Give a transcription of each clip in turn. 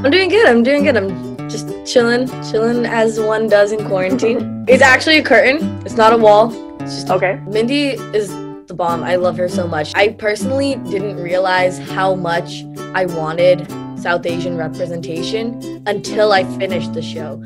I'm doing good. I'm just chilling as one does in quarantine. It's actually a curtain. It's not a wall. It's just Okay. Mindy is the bomb. I love her so much. I personally didn't realize how much I wanted South Asian representation until I finished the show.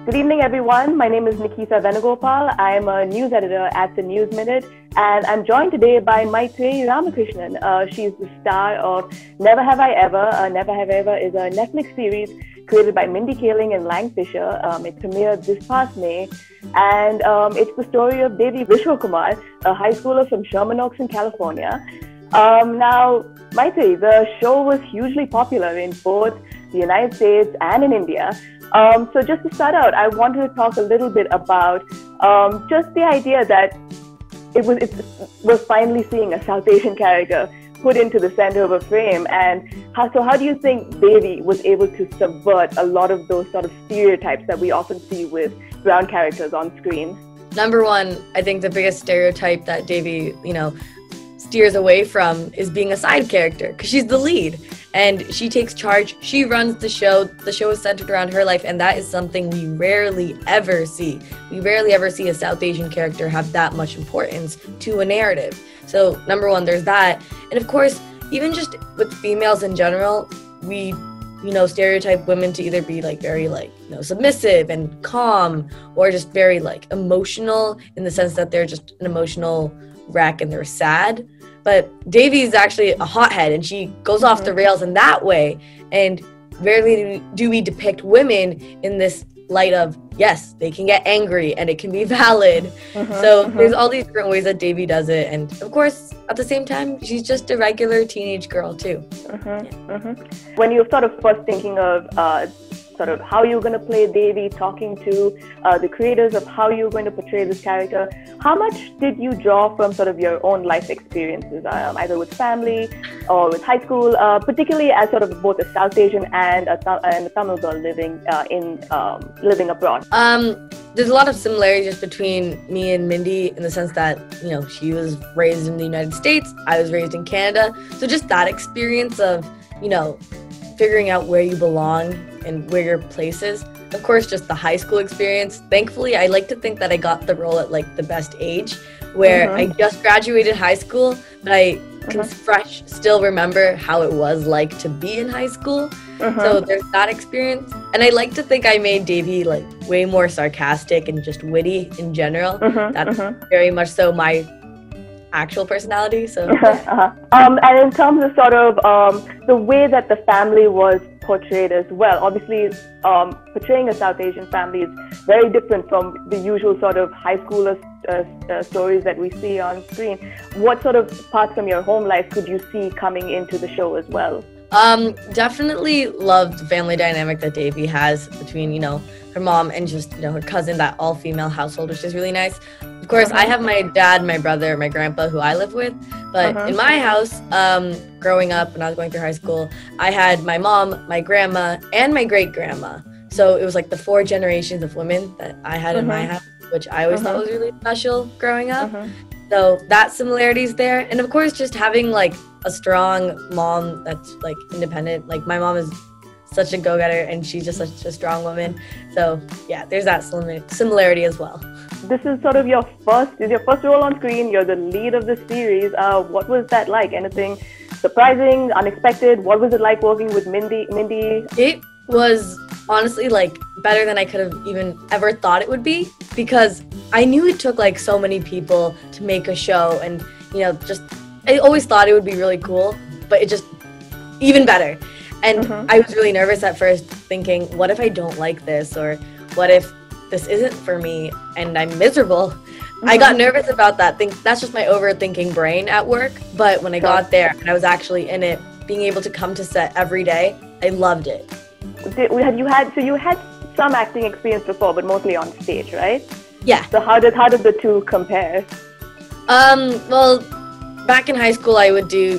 Good evening, everyone. My name is Nikhita Venugopal. I am a news editor at the News Minute, and I'm joined today by Maitreyi Ramakrishnan. She's the star of Never Have I Ever. Never Have I Ever is a Netflix series created by Mindy Kaling and Lang Fisher. It premiered this past May, and it's the story of Devi Vishwakumar, a high schooler from Sherman Oaks in California. Now, Maitreyi, the show was hugely popular in both the United States and in India. So just to start out, I wanted to talk a little bit about just the idea that it was finally seeing a South Asian character put into the center of a frame, and how do you think Devi was able to subvert a lot of those sort of stereotypes that we often see with brown characters on screen? Number one, I think the biggest stereotype that Devi, steers away from is being a side character, because she's the lead and she takes charge. She runs the show. The show is centered around her life, and that is something we rarely ever see. We rarely ever see a South Asian character have that much importance to a narrative. So number one, there's that. And of course, even just with females in general, we stereotype women to either be very submissive and calm, or just very emotional, in the sense that they're just an emotional wreck and they're sad. But Devi is actually a hothead, and she goes off the rails in that way. And rarely do we depict women in this light of, yes, they can get angry and it can be valid. So there's all these different ways that Devi does it. And of course, at the same time, she's just a regular teenage girl too. When you're sort of first thinking of sort of how you're going to play Devi, talking to the creators of how you're going to portray this character, how much did you draw from sort of your own life experiences, either with family or with high school, particularly as sort of both a South Asian and a Tamil girl living abroad? There's a lot of similarities just between me and Mindy, in the sense that, she was raised in the United States, I was raised in Canada. So just that experience of, figuring out where you belong and where your place is. Of course, just the high school experience. Thankfully, I like to think that I got the role at the best age, where I just graduated high school, but I can still remember how it was like to be in high school. So there's that experience. And I like to think I made Devi way more sarcastic and just witty in general. That's very much so my actual personality. So and in terms of sort of the way that the family was portrayed as well, obviously portraying a South Asian family is very different from the usual sort of high schooler stories that we see on screen. What sort of parts from your home life could you see coming into the show as well? Definitely loved the family dynamic that Devi has between, her mom and just, her cousin, that all-female household, which is really nice. Of course, I have my dad, my brother, my grandpa, who I live with. But in my house, growing up, when I was going through high school, I had my mom, my grandma, and my great-grandma. So it was the 4 generations of women that I had in my house, which I always thought was really special growing up. So that similarity is there. And of course, just having a strong mom that's independent. My mom is such a go-getter, and she's just such a strong woman. So yeah, there's that similarity as well. This is sort of your first role on screen. You're the lead of the series. What was that like? Anything surprising, unexpected? What was it like working with Mindy? It was honestly better than I could have even ever thought it would be, because I knew it took so many people to make a show, and I always thought it would be really cool, but it just even better. And I was really nervous at first, thinking, what if I don't like this, or what if this isn't for me and I'm miserable? I got nervous about that. That's just my overthinking brain at work. But when I got there and I was actually in it, being able to come to set every day, I loved it. You had some acting experience before, but mostly on stage, right? Yeah. So how did the two compare? Well, back in high school, I would do,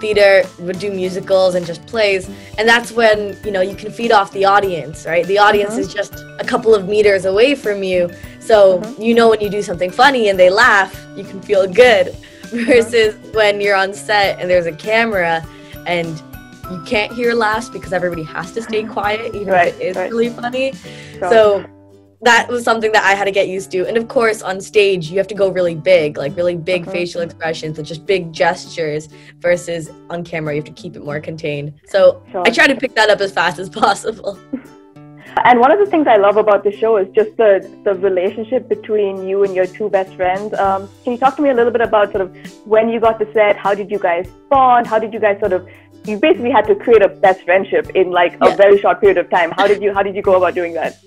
theater, would do musicals and just plays, and that's when you can feed off the audience, right? The audience is just a couple of meters away from you, so when you do something funny and they laugh, you can feel good. versus when you're on set and there's a camera and you can't hear laughs because everybody has to stay quiet, even if it is really funny. Sure. So that was something that I had to get used to. And of course, on stage, you have to go really big, like really big facial expressions and just big gestures, versus on camera, you have to keep it more contained. So I try to pick that up as fast as possible. And one of the things I love about the show is just the relationship between you and your two best friends. Can you talk to me a little bit about sort of when you got to set? How did you guys bond? How did you guys sort of, you basically had to create a best friendship in like a very short period of time. How did you go about doing that?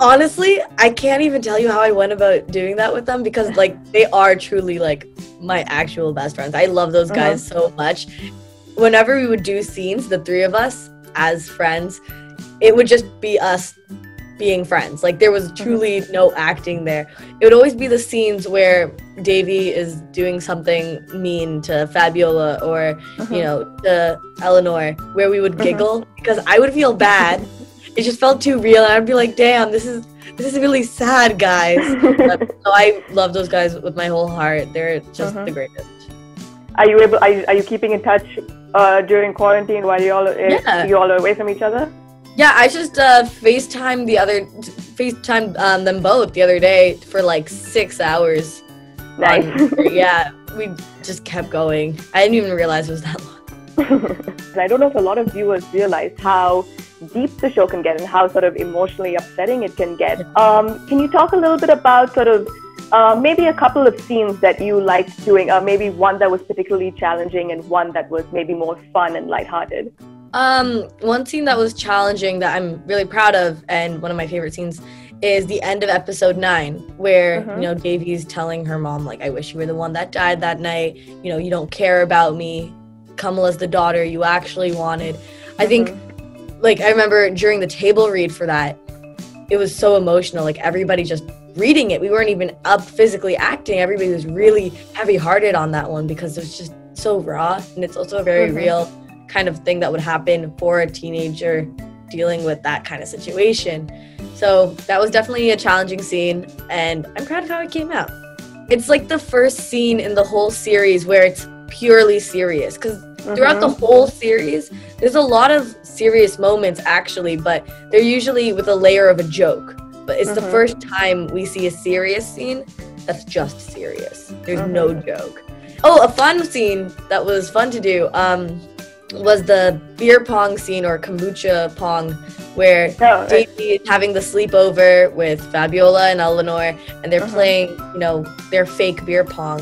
Honestly, I can't even tell you how I went about doing that with them, because like they are truly like my actual best friends. I love those guys so much. Whenever we would do scenes, the three of us as friends, it would just be us being friends. Like there was truly no acting there. It would always be the scenes where Davy is doing something mean to Fabiola or, you know, to Eleanor, where we would giggle because I would feel bad. It just felt too real, and I'd be like, damn, this is really sad, guys. So I love those guys with my whole heart. They're just the greatest. Are you keeping in touch during quarantine while you all are away from each other? Yeah, I just FaceTimed them both the other day for like 6 hours. Nice. Yeah, we just kept going. I didn't even realize it was that long. I don't know if a lot of viewers realize how deep the show can get and how sort of emotionally upsetting it can get. Can you talk a little bit about sort of maybe a couple of scenes that you liked doing, maybe one that was particularly challenging and one that was maybe more fun and lighthearted? One scene that was challenging that I'm really proud of, and one of my favorite scenes, is the end of episode 9, where, you know, Davy's telling her mom, like, I wish you were the one that died that night. You know, you don't care about me. Kamala's the daughter you actually wanted. I think, like, I remember during the table read for that, it was so emotional. Like, everybody just reading it. We weren't even up physically acting. Everybody was really heavy-hearted on that one because it was just so raw, and it's also a very real kind of thing that would happen for a teenager dealing with that kind of situation. So that was definitely a challenging scene, and I'm proud of how it came out. It's like the first scene in the whole series where it's purely serious, because throughout the whole series, there's a lot of serious moments actually, but they're usually with a layer of a joke. But it's the first time we see a serious scene that's just serious. There's no joke. Oh, a fun scene that was fun to do was the beer pong scene, or kombucha pong, where Davy is having the sleepover with Fabiola and Eleanor, and they're playing, you know, their fake beer pong.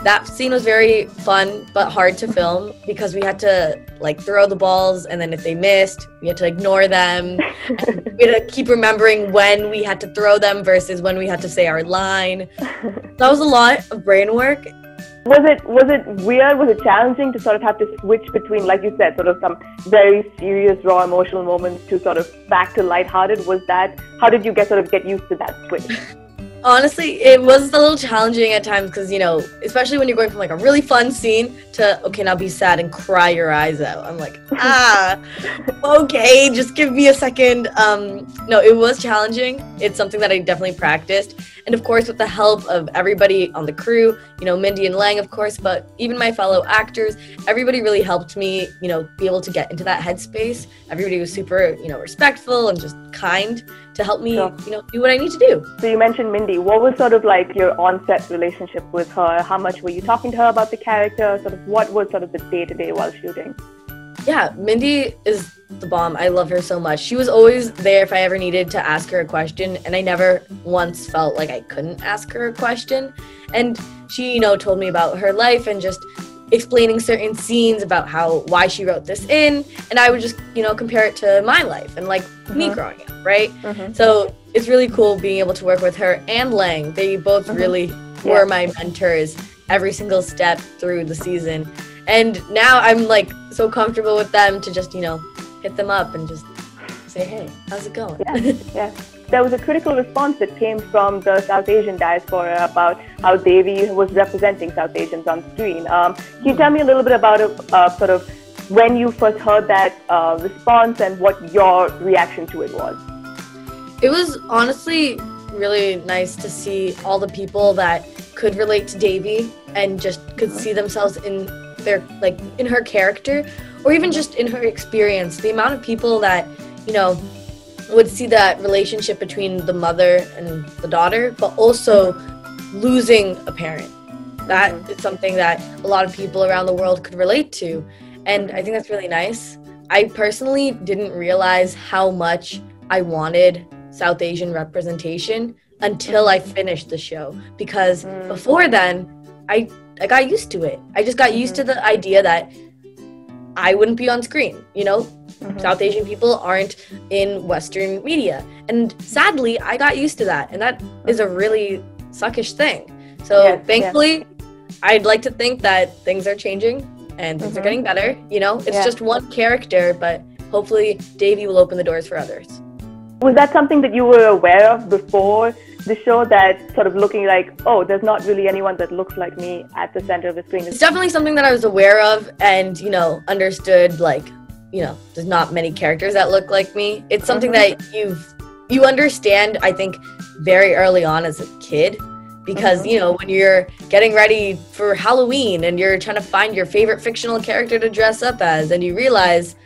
That scene was very fun but hard to film because we had to like throw the balls, and then if they missed, we had to ignore them. And we had to keep remembering when we had to throw them versus when we had to say our line. That was a lot of brain work. Was it weird? Was it challenging to sort of have to switch between, like you said, sort of some very serious, raw, emotional moments to sort of back to lighthearted? How did you get used to that switch? Honestly, it was a little challenging at times because, you know, especially when you're going from like a really fun scene to, okay, now be sad and cry your eyes out. I'm like, okay, just give me a second. No, it was challenging. It's something that I definitely practiced. And of course, with the help of everybody on the crew, you know, Mindy and Lang, of course, but even my fellow actors, everybody really helped me, you know, be able to get into that headspace. Everybody was super, you know, respectful and just kind to help me, you know, do what I need to do. So you mentioned Mindy. What was sort of like your on-set relationship with her? How much were you talking to her about the character? Sort of what was sort of the day-to-day while shooting? Yeah, Mindy is the bomb. I love her so much. She was always there if I ever needed to ask her a question, and I never once felt like I couldn't ask her a question. And she, you know, told me about her life and just explaining certain scenes about why she wrote this in, and I would just, you know, compare it to my life and like me growing up, right? So it's really cool being able to work with her and Lang. They both really were my mentors every single step through the season. And now I'm like so comfortable with them to just, you know, hit them up and just say, hey, how's it going? Yeah. There was a critical response that came from the South Asian diaspora about how Davy was representing South Asians on screen. Can you tell me a little bit about sort of when you first heard that response and what your reaction to it was? It was honestly really nice to see all the people that could relate to Devi and just could see themselves in in her character, or even just in her experience. The amount of people that, would see that relationship between the mother and the daughter, but also losing a parent. That is something that a lot of people around the world could relate to. And I think that's really nice. I personally didn't realize how much I wanted South Asian representation until I finished the show. Because before then, I got used to it. I just got used to the idea that I wouldn't be on screen, South Asian people aren't in Western media. And sadly, I got used to that. And that is a really suckish thing. So thankfully, I'd like to think that things are changing and things are getting better. It's just one character, but hopefully Devi will open the doors for others. Was that something that you were aware of before the show, that sort of looking like, oh, there's not really anyone that looks like me at the center of the screen? It's definitely something that I was aware of and, understood, there's not many characters that look like me. It's something that you understand, I think, very early on as a kid. Because, when you're getting ready for Halloween and you're trying to find your favorite fictional character to dress up as, and you realize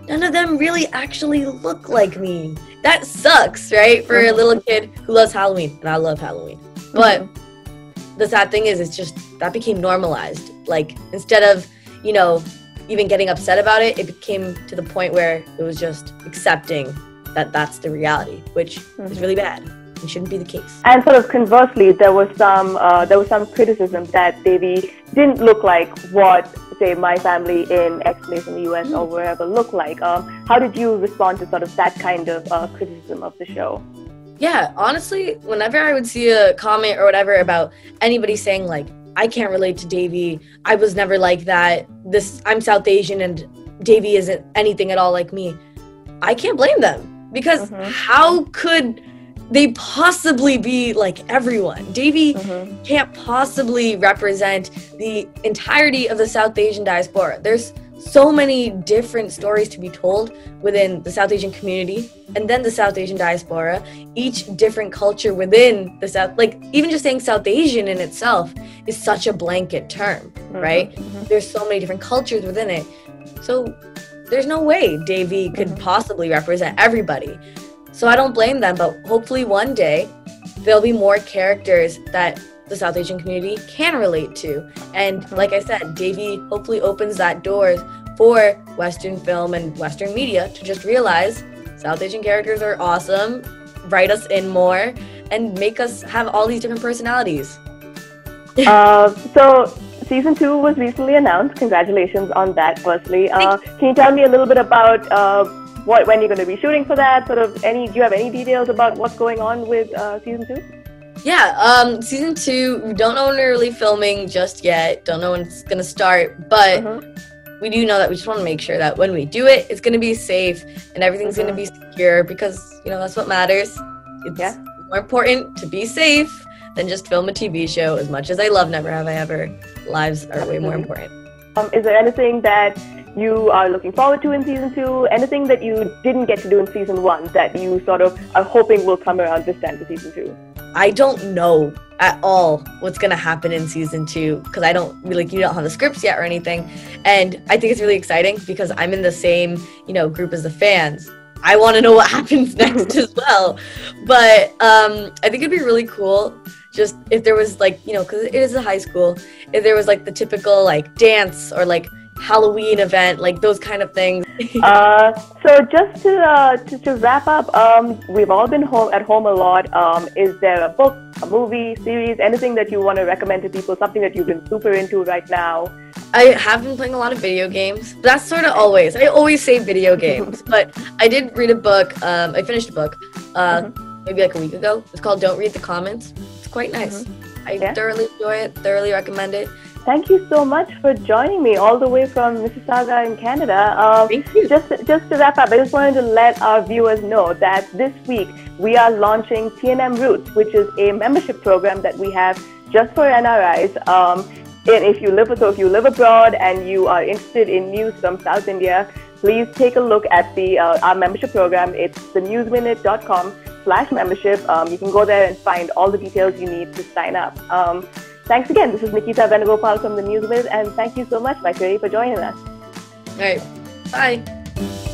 none of them really actually look like me. That sucks, right? For a little kid who loves Halloween, and I love Halloween. But the sad thing is, it's just, that became normalized. Like, instead of, even getting upset about it, it became to the point where it was just accepting that that's the reality, which is really bad. It shouldn't be the case. And sort of conversely, there was some criticism that Devi didn't look like what, say, my family in X place in the US or wherever looked like. How did you respond to sort of that kind of criticism of the show? Yeah, honestly, whenever I would see a comment or whatever about anybody saying like, I can't relate to Devi, I was never like that, I'm South Asian and Devi isn't anything at all like me, I can't blame them. Because how could they possibly be like everyone? Devi can't possibly represent the entirety of the South Asian diaspora. There's so many different stories to be told within the South Asian community and then the South Asian diaspora, each different culture within the South. Like, even just saying South Asian in itself is such a blanket term, right? There's so many different cultures within it. So there's no way Devi could possibly represent everybody. So I don't blame them, but hopefully one day there'll be more characters that the South Asian community can relate to. And like I said, Devi hopefully opens that doors for Western film and Western media to just realize South Asian characters are awesome, write us in more, and make us have all these different personalities. So season 2 was recently announced. Congratulations on that, firstly. Can you tell me a little bit about when you're going to be shooting for that? Do you have any details about what's going on with season 2? Yeah, season 2, we don't know when we're really filming just yet. Don't know when it's going to start, but we do know that we just want to make sure that when we do it, it's going to be safe and everything's going to be secure, because, that's what matters. It's more important to be safe than just film a TV show. As much as I love Never Have I Ever, lives are way more important. Is there anything that you are looking forward to in season 2? Anything that you didn't get to do in season 1 that you sort of are hoping will come around this time for season 2? I don't know at all what's going to happen in season 2, because I don't really, you don't have the scripts yet or anything. And I think it's really exciting because I'm in the same, group as the fans. I want to know what happens next as well. But I think it'd be really cool just if there was because it is a high school, if there was the typical dance or Halloween event, those kind of things. So just to wrap up, we've all been at home a lot. Is there a book, a movie, series, anything that you want to recommend to people, something that you've been super into right now? I have been playing a lot of video games. That's sort of always. I always say video games, but I did read a book. I finished a book maybe a week ago. It's called Don't Read the Comments. It's quite nice. I thoroughly enjoy it, thoroughly recommend it. Thank you so much for joining me all the way from Mississauga in Canada. Thank you. Just to wrap up, I just wanted to let our viewers know that this week we are launching TNM Roots, which is a membership program that we have just for NRIs. And if you live abroad and you are interested in news from South India, please take a look at our membership program. It's thenewsminute.com. news.com/membership. You can go there and find all the details you need to sign up. Thanks again. This is Nikhita Venugopal from the News Minute, and thank you so much, Maitreyi, for joining us. All right. Bye.